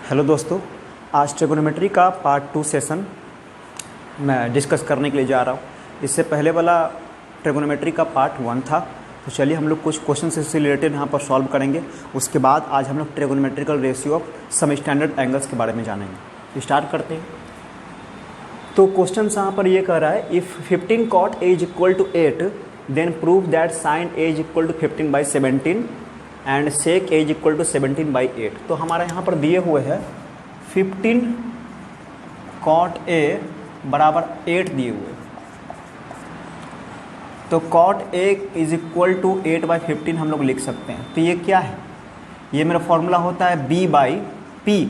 Hello दोस्तों, आज trigonometry का पार्ट 2 सेशन मैं डिस्कस करने के लिए जा रहा हूँ। इससे पहले वाला ट्रिगोनोमेट्री का पार्ट 1 था, तो चलिए हम लोग कुछ क्वेश्चन से रिलेटेड यहाँ पर सॉल्व करेंगे। उसके बाद आज हम लोग trigonometrical ratio of some standard angles के बारे में जानेंगे। स्टार्ट करते हैं। तो क्वेश्चन यहाँ पर ये कह रहा है, if 15 cot A is equal to 8 then prove that sine A is equal to 15/17 and sec A is equal to 17/8। तो हमारा यहाँ पर दिए हुए है 15 cot A बराबर 8 दिए हुए। तो cot A is equal to 8/15 हम लोग लिख सकते हैं। तो ये क्या है? ये मेरा फॉर्मूला होता है B/P।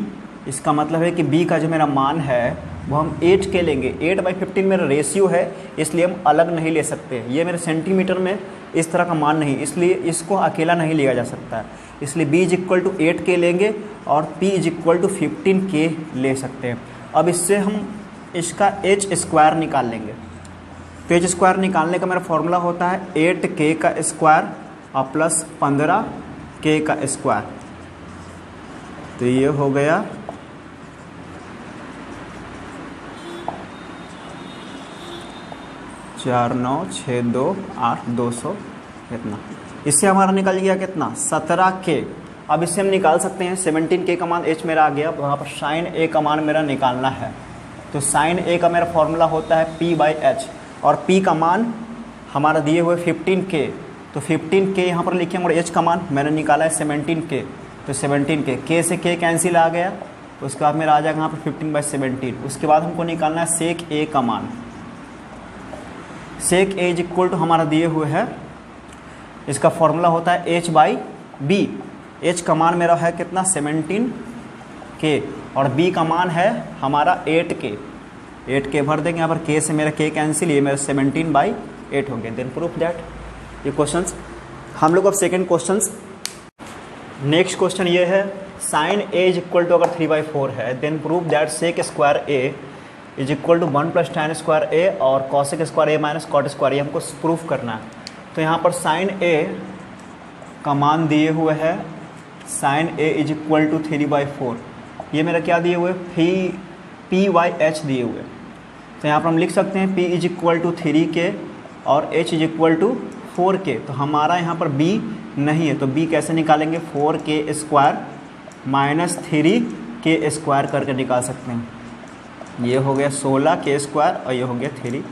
इसका मतलब है कि B का जो मेरा मान है वो हम 8 के लेंगे। 8/15 मेरा रेशियो है, इसलिए हम अलग नहीं ले सकते। ये मेरे सेंटीमीटर में इस तरह का मान नहीं, इसलिए इसको अकेला नहीं लिया जा सकता है। इसलिए B इज इक्वल टू 8 के लेंगे और P इज इक्वल टू 15 के ले सकते हैं। अब इससे हम इसका h स्क्वायर निकाल लेंगे। तो h स्क्वायर निकालने का मेरा फॉर्मूला होता है 8k का स्क्वायर और प्लस 15k का स्क्वायर। तो ये हो गया 4 9 6 2 8 200 कितना। इससे हमारा निकल गया कितना 17k। अब इससे हम निकाल सकते हैं 17k का मान h मेरा आ गया। वहाँ पर साइन a का मान मेरा निकालना है। तो साइन a का मेरा फॉर्मूला होता है P/h और P का मान हमारा दिए हुए 15k। तो 15k यहाँ पर लिखेंगे और h का मान मैंने निकाला है 17k। तो 17k k से k कैंसिल आ गया। तो उसके बाद मेरा आ जाएगा यहाँ पर 15/17। उसके बाद हमको निकालना है सेक a का मान। सेक A इज इक्वल टू हमारा दिए हुए है, इसका फॉर्मूला होता है h/b। h का मान मेरा है कितना 17k और b का मान है हमारा 8k। 8k भर देंगे यहाँ पर, k से मेरा k कैंसिल, ये मेरा 17/8 हो गया। Then proof that. ये क्वेश्चंस हम लोग अब सेकेंड क्वेश्चंस। नेक्स्ट क्वेश्चन ये है, sine A is equal to अगर 3/4 है then prove that sec square A is equal to 1 + tan square A और cosec square A minus cot square A हमको प्रूफ करना है। तो यहाँ पर साइन A का मान दिए हुए है, sine A is equal to 3/4। ये मेरा क्या दिए हुए P/h दिए हुए। तो यहाँ पर हम लिख सकते हैं P is equal to 3k और H is equal to 4k। तो हमारा यहाँ पर B नहीं है, तो B कैसे निकालेंगे 4k square minus 3k square करके निकाल सकते हैं। ये हो गया 16k स्क्वायर और ये हो गया 3।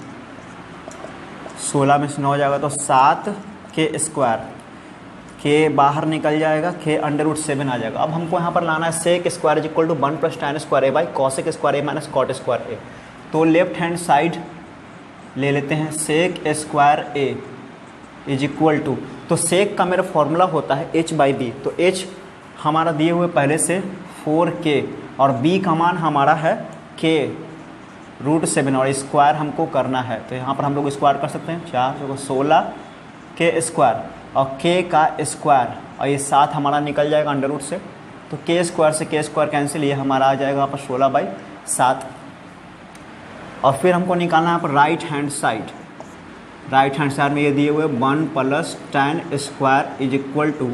16 में से 9 जाएगा तो 7k स्क्वायर। k बाहर निकल जाएगा, k √7 आ जाएगा। अब हमको यहाँ पर लाना है sec square is equal to 1 + tan square A by cosec square A minus cot square A। तो लेफ्ट हैंड साइड ले लेते हैं, sec square A is equal to, तो सेक का मेरा फॉर्मूला होता है h/b। तो h हमारा दिए हुए पहले से 4k और b का मान हमारा है k √7 और स्क्वायर हमको करना है। तो यहाँ पर हम लोग स्क्वायर कर सकते हैं, 4 16k स्क्वायर और k का स्क्वायर और ये 7 हमारा निकल जाएगा अंडर रूट से। तो k स्क्वायर से k स्क्वायर कैंसिल, ये हमारा आ जाएगा यहाँ पर 16/7। और फिर हमको निकालना है यहाँ पर right hand side. Right hand side में ये दिए हुए 1 + tan square is equal to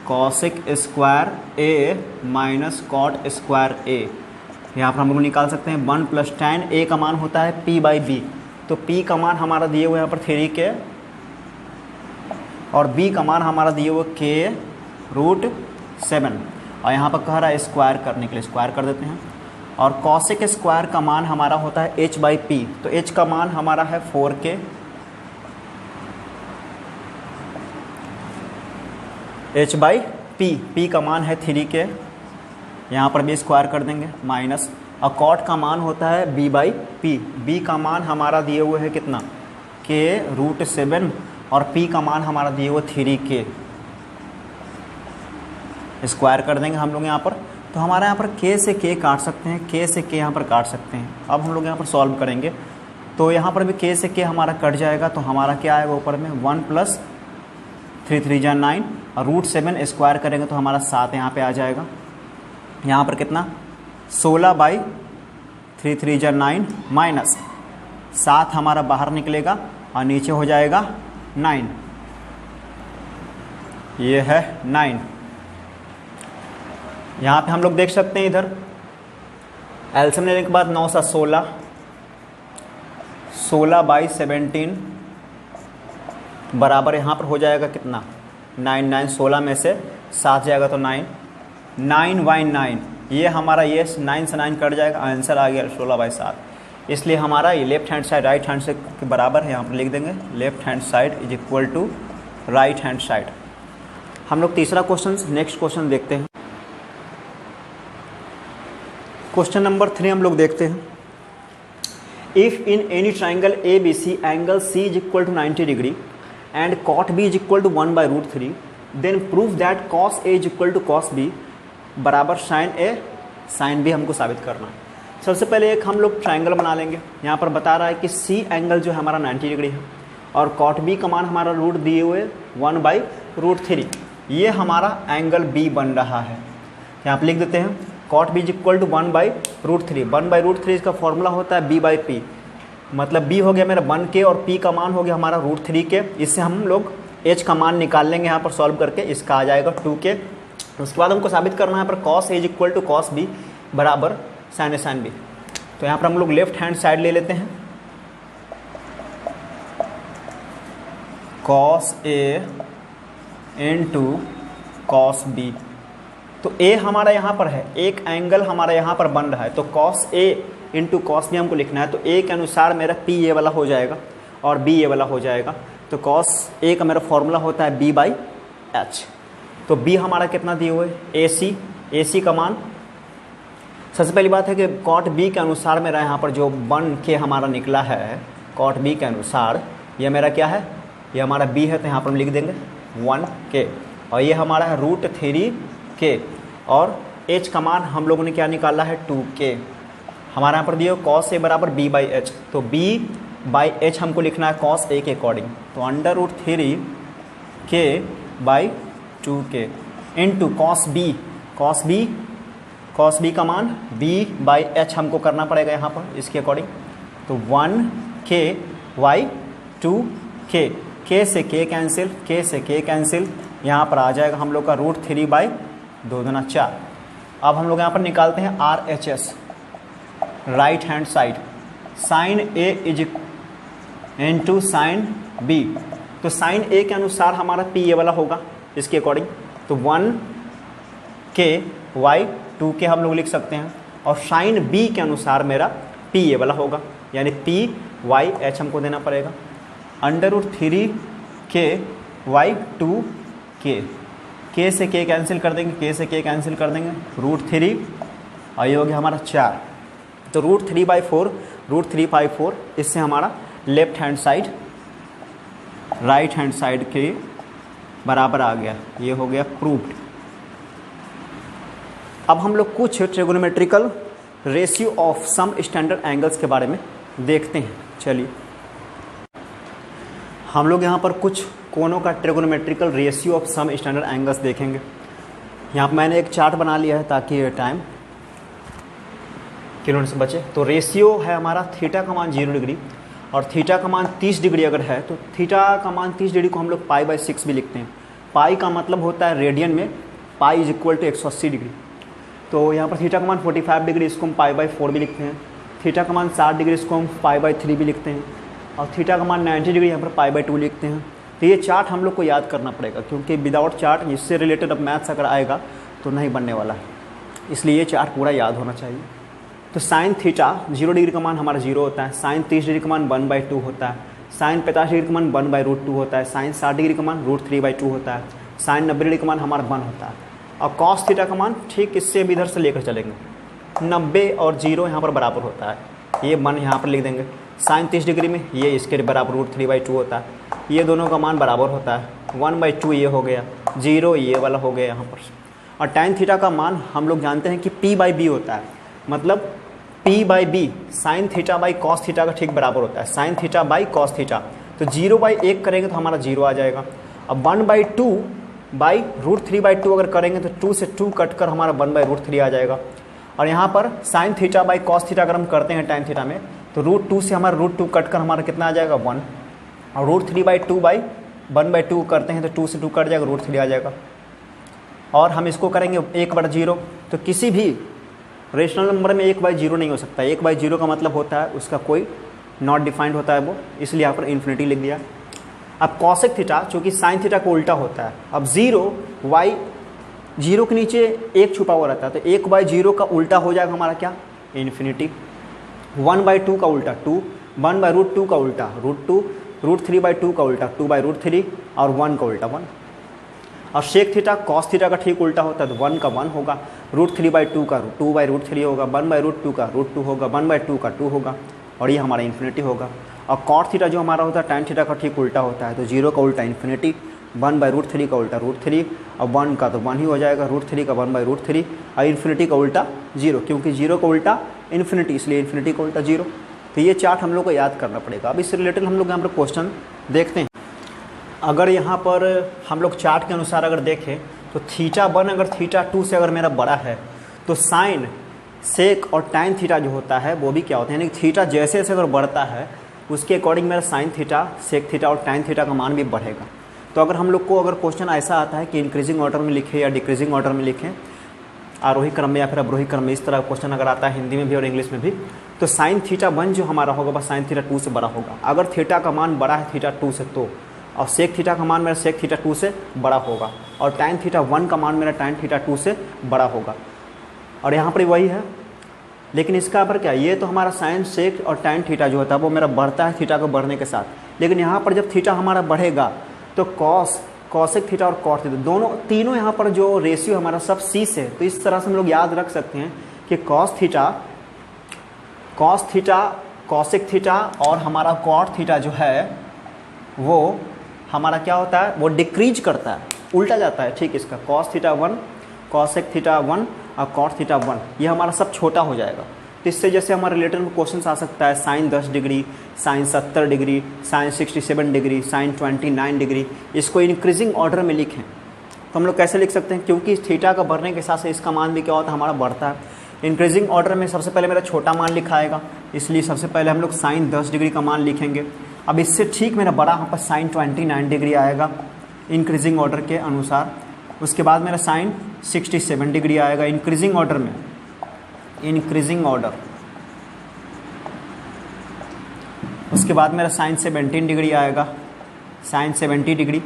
cosec square A minus cot square A। यहाँ पर हम लोग निकाल सकते हैं 1 + tan A का मान होता है P/b। तो P का मान हमारा दिए हुए यहाँ पर 3k और B का मान हमारा दिए हुए k √7 और यहाँ पर कह रहा है स्क्वायर करने के लिए स्क्वायर कर देते हैं। और कॉसेक स्क्वायर का मान हमारा होता है h/p। तो h का मान हमारा है 4k, h/p, p का मान है 3k, यहाँ पर भी स्क्वायर कर देंगे माइनस, और कॉट का मान होता है B/p। b का मान हमारा दिए हुए है कितना k √7 और p का मान हमारा दिए हुए 3k। स्क्वायर कर देंगे हम लोग यहाँ पर। तो हमारे यहाँ पर k से k काट सकते हैं, k से k यहाँ पर काट सकते हैं। अब हम लोग यहाँ पर सॉल्व करेंगे तो यहाँ पर भी k से k हमारा कट जाएगा। तो हमारा क्या आएगा ऊपर में 1 + 3 3 = 9 और √7 स्क्वायर करेंगे तो हमारा 7 यहाँ पे आ जाएगा। यहाँ पर कितना 16/3 3 = 9 माइनस 7 हमारा बाहर निकलेगा और नीचे हो जाएगा 9। ये है 9। यहाँ पे हम लोग देख सकते हैं इधर एल्सियम लेने के बाद 9 सा 16, 16/17 बराबर यहाँ पर हो जाएगा कितना 9, 9 16 में से 7 जाएगा तो 9, 9/9 ये हमारा ये 9 से 9 कट जाएगा, आंसर आ गया 16/7। इसलिए हमारा ये left hand side right hand side के बराबर है, यहाँ पर लिख देंगे left hand side is equal to right hand side. हम लोग तीसरा क्वेश्चन नेक्स्ट क्वेश्चन देखते हैं। क्वेश्चन नंबर 3 हम लोग देखते हैं। If in any triangle A B C angle C is equal to 90 degree and cot B is equal to 1/√3 then prove that cos A is equal to cos B बराबर sine A sine B हमको साबित करना है। सबसे पहले एक हम लोग ट्राइंगल बना लेंगे। यहाँ पर बता रहा है कि सी एंगल जो है हमारा 90 डिग्री है और कॉट बी का मान हमारा रूट दिए हुए 1/√3, ये हमारा एंगल बी बन रहा है। यहाँ पर लिख देते हैं cot B is equal to 1/√3। 1/√3 इसका फॉर्मूला होता है b/p, मतलब b हो गया मेरा 1k और p का मान हो गया हमारा √3 के। इससे हम लोग h का मान निकाल लेंगे यहाँ पर सॉल्व करके, इसका आ जाएगा 2k। उसके बाद हमको साबित करना है यहाँ पर cos a is equal to cos b बराबर sin a sin b। तो यहाँ पर हम लोग लेफ्ट हैंड साइड ले लेते हैं, cos a into cos b। तो a हमारा यहाँ पर है, एक एंगल हमारा यहाँ पर बन रहा है, तो cos a into cos b हमको लिखना है। तो a के अनुसार मेरा p ये वाला हो जाएगा और b ये वाला हो जाएगा। तो cos a का मेरा फॉर्मूला होता है b/h। तो b हमारा कितना दिए हुए ac का मान, सबसे पहली बात है कि cot b के अनुसार मेरा यहाँ पर जो 1k हमारा निकला है, cot b के अनुसार ये मेरा क्या है, ये हमारा b है, तो यहाँ पर हम लिख देंगे 1k और ये हमारा है √3k और h का मान हम लोगों ने क्या निकाला है 2k। हमारा यहाँ पर दिया cos a बराबर b/h, तो b/h हमको लिखना है cos a के अकॉर्डिंग। तो √3k/2k इंटू cos b का मान b/h हमको करना पड़ेगा यहाँ पर इसके अकॉर्डिंग। तो 1k/2k, k से k कैंसिल, यहाँ पर आ जाएगा हम लोग का √3/2×4। अब हम लोग यहाँ पर निकालते हैं RHS right hand side, sine a is into sine b। तो साइन a के अनुसार हमारा p ये वाला होगा इसके अकॉर्डिंग। तो 1k/2k हम लोग लिख सकते हैं और साइन b के अनुसार मेरा p ये वाला होगा, यानी p/h हमको देना पड़ेगा। √3k/2k, k से k कैंसिल कर देंगे, √3 और ये हो गया हमारा 4। तो √3/4, इससे हमारा left hand side right hand side के बराबर आ गया, ये हो गया प्रूव्ड। अब हम लोग कुछ trigonometrical ratio of some standard angles के बारे में देखते हैं। चलिए हम लोग यहाँ पर कुछ कोनों का trigonometrical ratio of some standard angles देखेंगे। यहाँ पर मैंने एक चार्ट बना लिया है ताकि टाइम किलोमीटर से बचे। तो रेशियो है हमारा थीटा का मान 0 डिग्री और थीटा का मान 30 डिग्री अगर है तो थीटा का मान 30 डिग्री को हम लोग π/6 भी लिखते हैं। पाई का मतलब होता है रेडियन में, pi is equal to 180 degree. तो यहाँ पर थीटा का मान 45 डिग्री, इसको हम π/4 भी लिखते हैं। थीटा का मान 60 डिग्री, इसको हम π/3 भी लिखते हैं और थीटा का मान 90 डिग्री यहाँ पर π/2 लिखते हैं। तो ये चार्ट हम लोग को याद करना पड़ेगा क्योंकि विदाउट चार्ट इससे रिलेटेड अब मैथ्स अगर आएगा तो नहीं बनने वाला है, इसलिए ये चार्ट पूरा याद होना चाहिए। तो साइन थीटा 0 डिग्री का मान हमारा 0 होता है, साइन 30 डिग्री का मान 1/2 होता है, साइन 50 डिग्री का मान 1/√2 होता है, साइन 60 डिग्री का मान √3/2 होता है, साइन 90 डिग्री का मान हमारा 1 होता है और कॉस थीटा का मान ठीक इससे भी इधर से लेकर चलेंगे 90 और 0 यहाँ पर बराबर होता है, ये 1 यहाँ पर लिख देंगे। साइन 30 डिग्री में ये इसके बराबर √3/2 होता है, ये दोनों का मान बराबर होता है 1/2 ये हो गया, 0 ये वाला हो गया यहाँ पर। और tan थीटा का मान हम लोग जानते हैं कि p/b होता है, मतलब p/b sine theta by cos theta का ठीक बराबर होता है, sine theta by cos theta. तो 0/1 करेंगे तो हमारा 0 आ जाएगा। अब 1/2 बाई √3/2 अगर करेंगे तो 2 से 2 कट कर हमारा 1/√3 आ जाएगा। और यहाँ पर sine theta by cos theta अगर हम करते हैं tan थीटा में तो √2 से हमारा √2 कट कर हमारा कितना आ जाएगा 1 और √3/2 बाई 1/2 करते हैं तो 2 से 2 कट जाएगा, √3 आ जाएगा। और हम इसको करेंगे 1/0। तो किसी भी रेशनल नंबर में 1/0 नहीं हो सकता। 1/0 का मतलब होता है उसका कोई नॉट डिफाइंड होता है वो, इसलिए यहाँ पर इन्फिनिटी लिख दिया। अब कॉसेक थीटा चूँकि साइन थीटा को उल्टा होता है, अब 0 के नीचे 1 छुपा हुआ रहता है, तो 1/0 का उल्टा हो जाएगा हमारा क्या, इन्फिनिटी। 1/2 का उल्टा 2, 1/√2 का उल्टा √2, √3/2 का उल्टा 2/√3 और 1 का उल्टा 1। और शेक थीटा कॉस थीटा का ठीक उल्टा होता है, तो 1 का 1 होगा, √3/2 का 2/√3 होगा, 1/√2 का √2 होगा, 1/2 का 2 होगा, और ये हमारा इन्फिनिटी होगा। और कॉट थीटा जो हमारा होता है टैन थीटा का ठीक उल्टा होता है, तो 0 का उल्टा इन्फिनिटी, 1/√3 का उल्टा √3 और 1 का तो 1 ही हो जाएगा, √3 का 1/√3 और इन्फिनिटी का उल्टा 0, क्योंकि 0 का उल्टा इन्फिनिटी, इसलिए इन्फिनिटी का उल्टा 0। तो ये चार्ट हम लोग को याद करना पड़ेगा। अब इससे रिलेटेड हम लोग यहाँ पर क्वेश्चन देखते हैं। अगर यहाँ पर हम लोग चार्ट के अनुसार अगर देखें तो θ1 अगर θ2 से अगर मेरा बड़ा है तो साइन सेक और टाइन थीटा जो होता है वो भी क्या होता है, यानी थीटा जैसे जैसे अगर बढ़ता है उसके अकॉर्डिंग मेरा साइन थीटा, सेक थीटा और टाइन थीटा का मान भी बढ़ेगा। तो अगर हम लोग को अगर क्वेश्चन ऐसा आता है कि इंक्रीजिंग ऑर्डर में लिखें या डिक्रीजिंग ऑर्डर में लिखें, आरोही क्रम में या फिर अवरोही क्रम में, इस तरह का क्वेश्चन अगर आता है हिंदी में भी और इंग्लिश में भी, तो साइन θ1 जो हमारा होगा वह साइन θ2 से बड़ा होगा। अगर थीटा का मान बड़ा है θ2 से तो, और सेक थीटा का मान मेरा सेक θ2 से बड़ा होगा, और टाइन θ1 का मान मेरा टाइन θ2 से बड़ा होगा। और यहाँ पर वही है, लेकिन इसका पर क्या, ये तो हमारा साइन सेक और टाइन थीटा जो होता है वो मेरा बढ़ता है थीटा को बढ़ने के साथ, लेकिन यहाँ पर जब थीटा हमारा बढ़ेगा तो कॉसेक थीटा और कॉट थीटा दोनों तीनों यहाँ पर जो रेशियो हमारा सब सी से, तो इस तरह से हम लोग याद रख सकते हैं कि कॉस थीटा कॉसेक थीटा और हमारा कॉट थीटा जो है वो हमारा क्या होता है, वो डिक्रीज करता है, उल्टा जाता है। ठीक, इसका कॉस θ1 कॉसेक θ1 और कॉट θ1 ये हमारा सब छोटा हो जाएगा। तो इससे जैसे हमारे रिलेटेड में क्वेश्चन आ सकता है sine 10 degree, sine 70 degree, sine 67 degree, sine 29 degree, इसको इंक्रीजिंग ऑर्डर में लिखें तो हम लोग कैसे लिख सकते हैं, क्योंकि थीटा का बढ़ने के साथ से इसका मान भी क्या होता है, हमारा बढ़ता है। इंक्रीजिंग ऑर्डर में सबसे पहले मेरा छोटा मान लिखा आएगा, इसलिए सबसे पहले हम लोग साइन 10 डिग्री का मान लिखेंगे। अब इससे ठीक मेरा बड़ा यहाँ पर साइन 29 डिग्री आएगा इंक्रीजिंग ऑर्डर के अनुसार। उसके बाद मेरा साइन 67 डिग्री आएगा इंक्रीजिंग ऑर्डर में, इंक्रीजिंग ऑर्डर। उसके बाद मेरा साइन 17 डिग्री आएगा, साइन 70 डिग्री।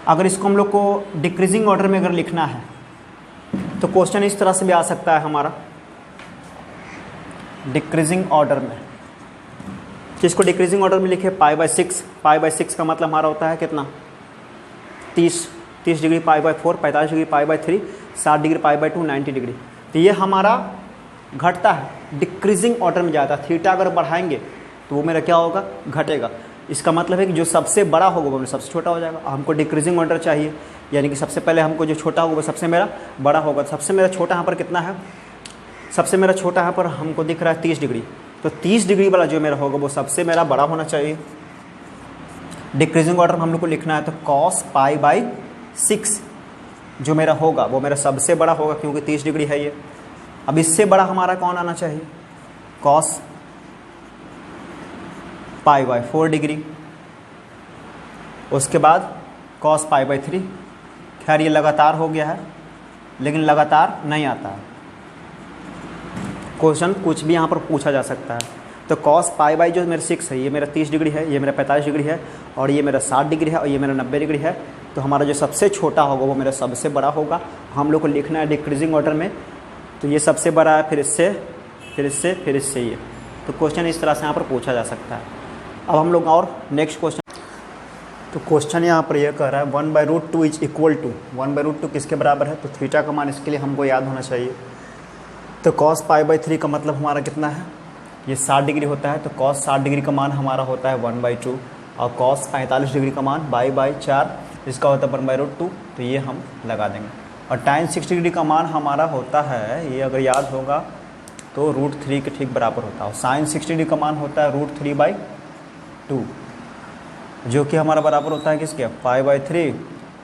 अगर इसको हम लोग को डिक्रीजिंग ऑर्डर में अगर लिखना है तो क्वेश्चन इस तरह से भी आ सकता है हमारा, डिक्रीजिंग ऑर्डर में, जिसको डिक्रीजिंग ऑर्डर में लिखे π/6। π/6 का मतलब हमारा होता है कितना, 30 डिग्री π/4, 45 डिग्री π/3, 60 डिग्री π/2, 90 डिग्री। तो ये हमारा घटता है, डिक्रीजिंग ऑर्डर में जाता है। थीटा अगर बढ़ाएंगे तो वो मेरा क्या होगा, घटेगा। इसका मतलब है कि जो सबसे बड़ा होगा वो मेरा सबसे छोटा हो जाएगा। हमको डिक्रीजिंग ऑर्डर चाहिए, यानी कि सबसे पहले हमको जो छोटा होगा वो सबसे मेरा बड़ा होगा। सबसे मेरा छोटा यहाँ पर कितना है, सबसे मेरा छोटा यहाँ पर हमको दिख रहा है 30 डिग्री, तो 30 डिग्री वाला जो मेरा होगा वो सबसे मेरा बड़ा होना चाहिए। डिक्रीजिंग ऑर्डर में हम लोग को लिखना है तो cos π/6 जो मेरा होगा वो मेरा सबसे बड़ा होगा, क्योंकि 30 डिग्री है ये। अब इससे बड़ा हमारा कौन आना चाहिए, cos π/4 डिग्री। उसके बाद cos π/3। खैर ये लगातार हो गया है, लेकिन लगातार नहीं आता है, क्वेश्चन कुछ भी यहाँ पर पूछा जा सकता है। तो cos π/, जो मेरा 6 है ये मेरा 30 डिग्री है, ये मेरा 45 डिग्री है, और ये मेरा 60 डिग्री है, और ये मेरा 90 डिग्री है। तो हमारा जो सबसे छोटा होगा वो मेरा सबसे बड़ा होगा। हम लोग को लिखना है डिक्रीजिंग ऑर्डर में, तो ये सबसे बड़ा है, फिर इससे, फिर इससे, फिर इससे ये। तो क्वेश्चन इस तरह से यहाँ पर पूछा जा सकता है। अब हम लोग और नेक्स्ट क्वेश्चन, तो क्वेश्चन यहाँ पर यह कह रहा है 1/√2 इज इक्वल टू, 1/√2 किसके बराबर है, तो थीटा का मान इसके लिए हमको याद होना चाहिए। तो cos π/3 का मतलब हमारा कितना है, ये 60 डिग्री होता है, तो cos 60 डिग्री का मान हमारा होता है 1/2, और cos 45 डिग्री का मान π/4 इसका होता है 1/√2, तो ये हम लगा देंगे। और tan 60 डिग्री का मान हमारा होता है, ये अगर याद होगा तो √3 के ठीक बराबर होता है, और sin 60 डिग्री का मान होता है √3/2, जो कि हमारा बराबर होता है किसके, π/3,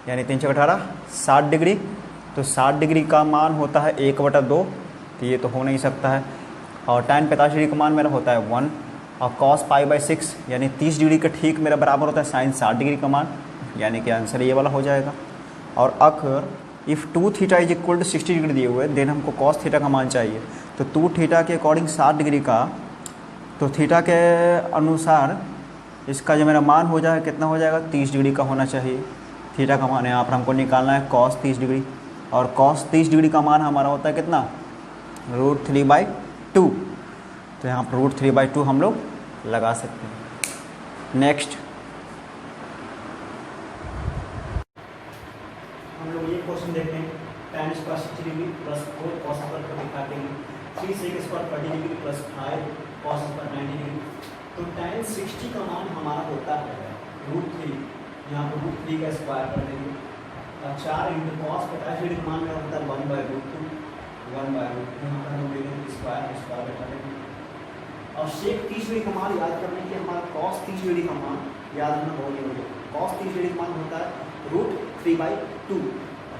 यानी 3 × 18 60 डिग्री। तो 60 डिग्री का मान होता है 1/2, तो ये तो हो नहीं सकता है। और tan 45 डिग्री का मान मेरा होता है 1, और cos π/6 यानी 30 डिग्री का ठीक मेरा बराबर होता है sin 60 डिग्री का मान, यानी कि आंसर ये वाला हो जाएगा। और अगर if 2 theta is equal to 60 degree दिए हुए देन हमको कॉस थीटा का मान चाहिए। तो 2 थीटा के अकॉर्डिंग 60 डिग्री का, तो थीटा के अनुसार इसका जो मेरा मान हो जाएगा कितना हो जाएगा, 30 डिग्री का होना चाहिए। थीटा का मान यहाँ पर हमको निकालना है कॉस 30 डिग्री, और कॉस 30 डिग्री का मान हमारा होता है कितना, √3/2। तो यहाँ पर √3/2 हम लोग लगा सकते हैं। नेक्स्ट हम लोग ये क्वेश्चन देखते हैं। tan square 60 degree plus 4 cos square काटेंगे, 3 sec square 30 degree plus 5 cos square 90 degree. तो tan 60 का मान हमारा होता है √3, यहाँ पर √3 का स्क्वायर कर देंगे, और 4 इंटू कॉस 50 डिग्री का मान मेरा होता है 1/√2, 1/√2 यहाँ पर हम देंगे स्क्वायर कर देंगे। और सेक 30 डिग्री का मान याद करने के लिए हमारा cos 30 डिग्री का मान याद रखना बहुत जरूरी है। cos 30 डिग्री का मान होता है √3/2।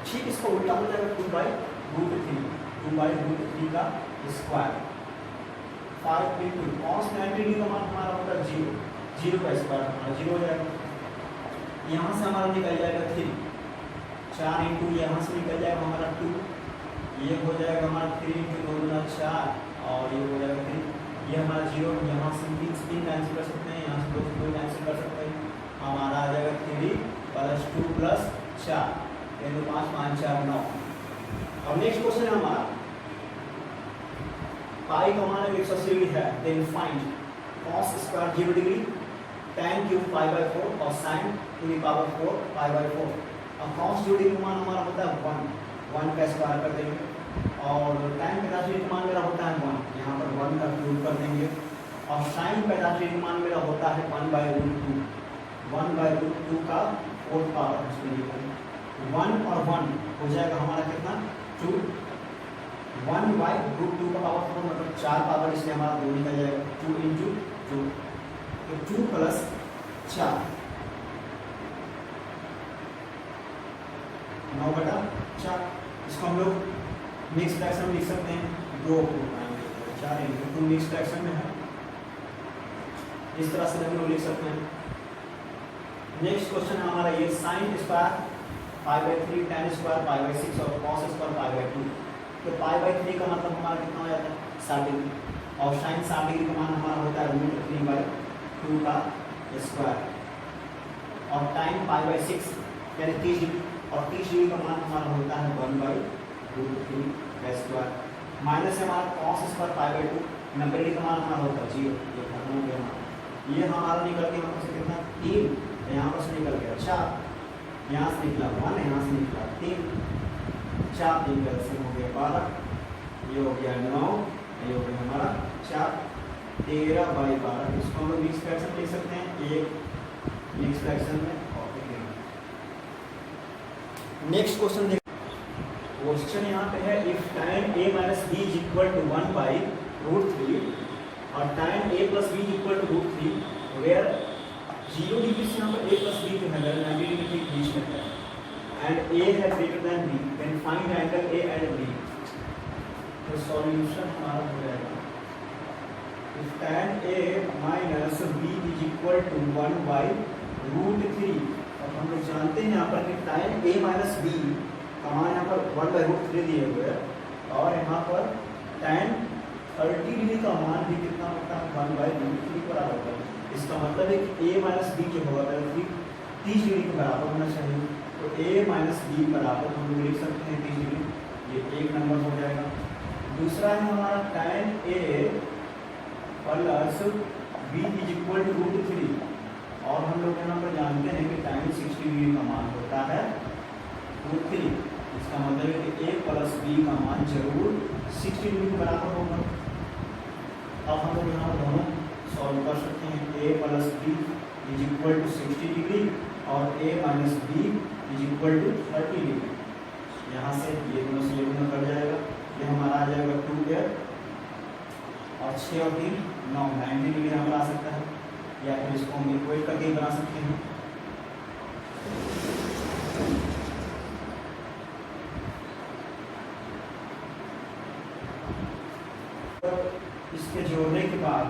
ठीक इसका उल्टा हो जाएगा 2/√3, 2/√3 का स्क्वायर। 5 इंटू cos 90 डिग्री का मान हमारा होता है 0, 0 का स्क्वायर हमारा 0 हो जाएगा। यहाँ से हमारा निकल जाएगा 3, 4 इंटू यहाँ से निकल जाएगा हमारा 2, ये हो जाएगा हमारा 3 इंटू 2 गुना 4, और ये हो जाएगा 3, ये हमारा 0, यहाँ से 3 कैंसिल कर सकते हैं, यहाँ से 2 कैंसिल कर सकते हैं, हमारा आ जाएगा 3 + 2 + 4, 5 5 4 9। अब नेक्स्ट क्वेश्चन है हमारा, पाई का मान 180 डिग्री है, then find cos square 0 degree, tan cube π/4 और sin 2⁴ π/4। अब cos 0 डिग्री का मान हमारा होता है 1 का स्क्वायर कर देंगे, और tan 50 डिग्री का मान मेरा होता है 1, यहाँ पर 1 का क्यूब कर देंगे, और sin 50 डिग्री का मान मेरा होता है 1/√2, 1/√2 का 4th पावर इसमें लिखेंगे। 1 और 1 हो जाएगा हमारा कितना, 2, 1/√2 का पावर 4 मतलब 4 पावर, इसलिए हमारा 2 निकल जाएगा, 2 इंटू 2, तो 2 + 4 9/4। इसको हम लोग मिक्स फ्रैक्शन में लिख सकते हैं, 2 को 4 इंटू 2 मिक्स फ्रैक्शन में है, इस तरह से हम लोग लिख सकते हैं। नेक्स्ट क्वेश्चन है हमारा ये sin स्क्वायर π/3, tan स्क्वायर π/6 और cos स्क्वायर π/2। तो π/3 का मतलब हमारा कितना हो जाता है 60 डिग्री, और sin 60 डिग्री का मान हमारा होता है √3/2 का स्क्वायर, और tan π/6 यानी 30 डिग्री, और 30 डिग्री का मान हमारा होता है 1/√3 का स्क्वायर, माइनस हमारा cos स्क्वायर π/2, 90 डिग्री का मान हमारा होता है 0, ये खत्म हो गया हमारा। ये हमारा निकल के यहाँ से कितना 3, यहाँ पर से निकल गया 4, यहाँ से निकला 1, यहाँ से निकला 3, 4 3 का से हो गया 12, ये हो गया 9, ये हो गया हमारा 4, 13/12। इसको हम लोग मिक्स फ्रैक्शन लिख सकते हैं, एक मिक्स फ्रैक्शन में। नेक्स्ट क्वेश्चन देखिए, क्वेश्चन यहाँ पे है इफ tan a - b = 1/√3 और tan a + b = √3 where 0 degree से यहाँ पर a + b जो है 90 डिग्री के बीच में है, एंड a है greater than b, then find angle a and b। तो सॉल्यूशन हमारा हो जाएगा इफ tan a - b = 1/√3। अब हम लोग जानते हैं यहाँ पर कि tan a - b का मान यहाँ पर 1/√3 दिए हुए है, और यहाँ पर tan 30 डिग्री का मान भी कितना होता है 1/√3 बराबर होता है। इसका मतलब है कि a - b जो होगा 30 डिग्री के बराबर होना चाहिए। तो a - b बराबर हम लोग लिख सकते हैं 30 डिग्री, ये एक नंबर हो जाएगा। दूसरा है हमारा tan a + b = √3, और हम लोग यहाँ पर जानते हैं कि tan 60 डिग्री का मान होता है √3। इसका मतलब है कि a + b का मान जरूर 60 डिग्री के बराबर होगा। अब हम लोग यहाँ पर दोनों सॉल्व कर सकते हैं, a + b = 60 डिग्री और a - b = 30 डिग्री। यहाँ से ये दोनों से ये दोनों कट जाएगा, ये हमारा आ जाएगा 2a, और 6 और 3 9, 90 डिग्री हमारा आ सकता है, या फिर इसको हम इक्वेट करके बना सकते हैं। इसके जोड़ने के बाद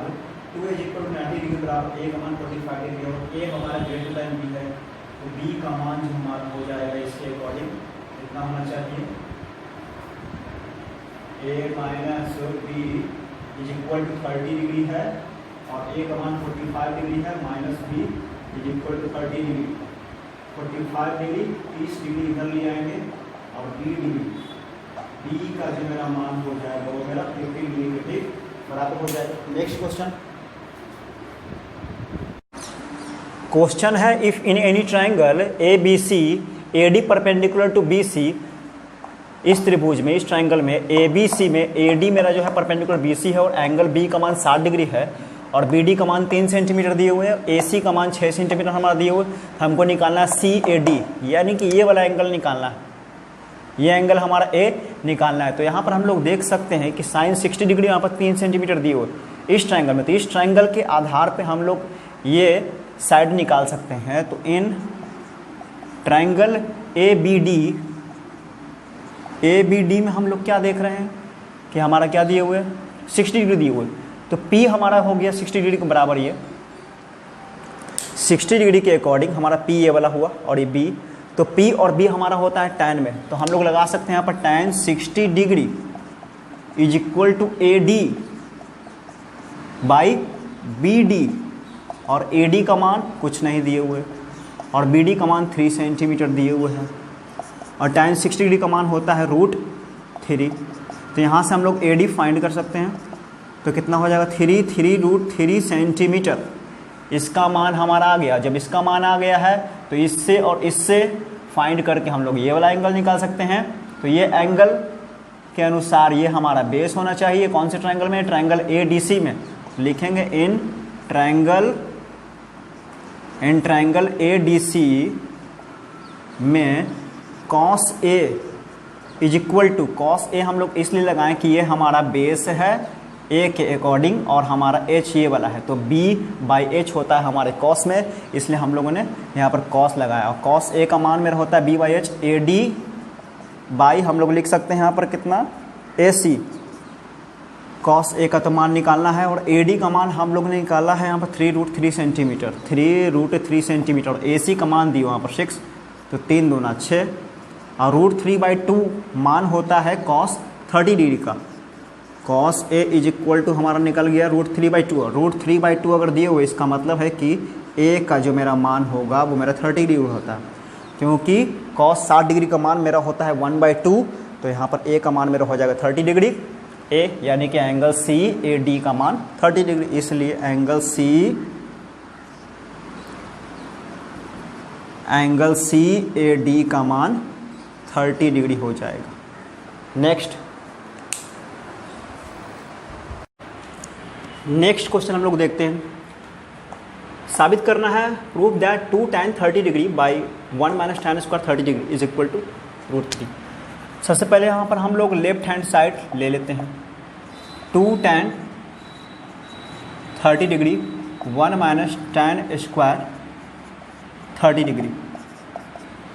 2 = 90 डिग्री बराबर a का मान 45 डिग्री, और a हमारा ग्रेटर देन b है, तो बी का मान जो हमारा हो जाएगा इसके अकॉर्डिंग कितना होना चाहिए, A minus B is equal to 30 degree है और ए का मान 45 डिग्री है, minus B is equal to 30 degree, 45 degree 30 degree इधर ले आएंगे और बी डिग्री, बी का जो मेरा मान हो जाएगा वो मेरा 50 डिग्री के ठीक बराबर हो जाएगा। नेक्स्ट क्वेश्चन है if in any triangle A B C A D perpendicular to B C, इस त्रिभुज में, इस ट्राइंगल में ए बी सी में ए डी मेरा जो है परपेंडिकुलर बी सी है और एंगल बी का मान 60 डिग्री है और बी डी का मान 3 सेंटीमीटर दिए हुए हैं, ए सी का मान 6 सेंटीमीटर हमारा दिए हुए, हमको निकालना है सी ए डी, यानी कि ये वाला एंगल निकालना है, ये एंगल हमारा ए निकालना है। तो यहाँ पर हम लोग देख सकते हैं कि साइन 60 डिग्री यहाँ पर 3 सेंटीमीटर दिए हुए इस ट्राइंगल में, तो इस ट्राइंगल के आधार पे हम लोग ये साइड निकाल सकते हैं। तो in triangle A B D में हम लोग क्या देख रहे हैं कि हमारा क्या दिए हुए 60 डिग्री दिए हुए, तो P हमारा हो गया 60 डिग्री के बराबर, ये 60 डिग्री के अकॉर्डिंग हमारा P ये वाला हुआ और ये B, तो P और B हमारा होता है tan में, तो हम लोग लगा सकते हैं यहाँ पर tan 60 degree is equal to AD by BD, और AD का मान कुछ नहीं दिए हुए और BD का मान 3 सेंटीमीटर दिए हुए हैं और tan 60 डिग्री का मान होता है √3, तो यहाँ से हम लोग AD फाइंड कर सकते हैं। तो कितना हो जाएगा 3 सेंटीमीटर, इसका मान हमारा आ गया। जब इसका मान आ गया है तो इससे और इससे फाइंड करके हम लोग ये वाला एंगल निकाल सकते हैं। तो ये एंगल के अनुसार ये हमारा बेस होना चाहिए कौन से ट्राइंगल में, ट्राइंगल ADC में। लिखेंगे इन ट्राइंगल ADC में cos A is equal to, cos A हम लोग इसलिए लगाएं कि ये हमारा बेस है A के अकॉर्डिंग और हमारा H ये वाला है, तो B बाई H होता है हमारे cos में, इसलिए हम लोगों ने यहाँ पर cos लगाया और cos A का मान मेरा होता है B by H, AD by हम लोग लिख सकते हैं यहाँ पर कितना AC, cos A का तो मान निकालना है और AD का मान हम लोग ने निकाला है यहाँ पर 3√3 सेंटीमीटर, 3√3 सेंटीमीटर और AC का मान दिया वहाँ पर 6, तो 3 दूना 6 और √3/2 मान होता है cos 30 डिग्री का। cos A is equal to हमारा निकल गया √3/2, √3/2 अगर दिए हुए इसका मतलब है कि A का जो मेरा मान होगा वो मेरा 30 डिग्री होता है, क्योंकि cos 60 डिग्री का मान मेरा होता है 1/2, तो यहाँ पर A का मान मेरा हो जाएगा 30 डिग्री, A यानी कि एंगल CAD का मान 30 डिग्री, इसलिए एंगल CAD का मान 30 डिग्री हो जाएगा। नेक्स्ट क्वेश्चन हम लोग देखते हैं। साबित करना है prove that 2 tan 30 degree by 1 minus tan square 30 degree is equal to √3। सबसे पहले यहाँ पर हम लोग लेफ्ट हैंड साइड ले लेते हैं। 2 tan 30 degree 1 minus tan square 30 degree,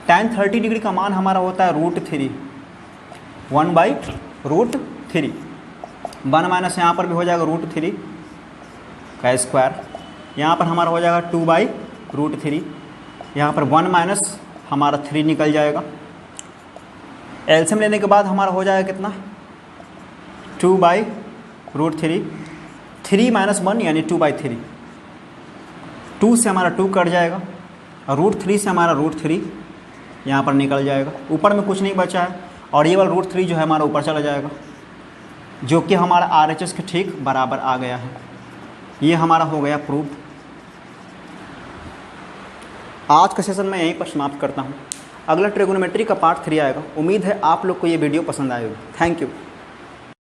tan 30 degree का मान हमारा होता है √3, 1/√3, 1 माइनस यहाँ पर भी हो जाएगा √3 का स्क्वायर, यहाँ पर हमारा हो जाएगा 2/√3, यहाँ पर 1 माइनस हमारा 3 निकल जाएगा। एलसीएम लेने के बाद हमारा हो जाएगा कितना 2/√3, 3 माइनस 1 यानी 2/3, 2 से हमारा 2 कट जाएगा और √3 से हमारा √3 यहाँ पर निकल जाएगा, ऊपर में कुछ नहीं बचा है और ये वाला √3 जो है हमारा ऊपर चला जाएगा, जो कि हमारा RHS के ठीक बराबर आ गया है। ये हमारा हो गया प्रूफ। आज का सेशन मैं यहीं पर समाप्त करता हूँ। अगला ट्रिगोनोमेट्री का पार्ट 3 आएगा। उम्मीद है आप लोग को ये वीडियो पसंद आएगी। Thank you.